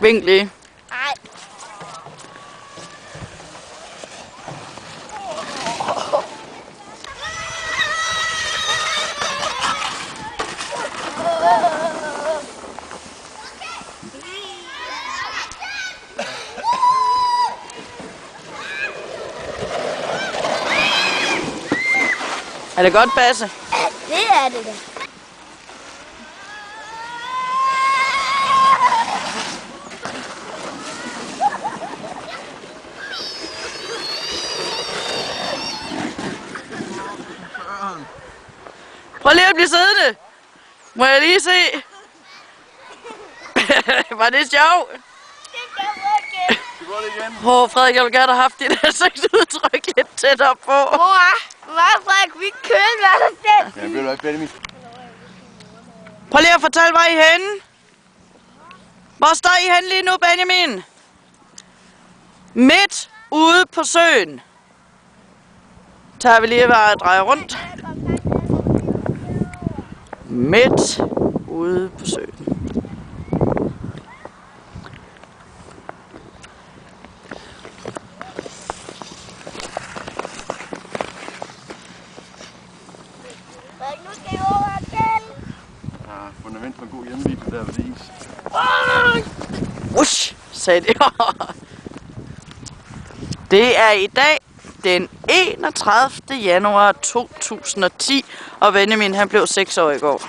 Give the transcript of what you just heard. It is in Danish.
Vink lige. Nej. Er det godt, Basse? Det er det da. Prøv lige at blive siddende. Må jeg lige se? Var det sjovt? Frederik, jeg ville gerne have haft dit ansigtsudtryk lidt tættere på. Mor, Frederik, vi kører hvad der selv. Ja, ved du hvad, Benjamin? Prøv lige at fortælle, hvor I er henne. Hvor står I henne lige nu, Benjamin? Midt ude på søen. Tager vi lige og drejer rundt. Midt ude på søen. Frederik, nu skal vi over igen. Ja, fundament for en god hjemmevideo der ved is. Ush, sagde det. Det er i dag den 31. januar 2010, og Benjamin han blev 6 år i går.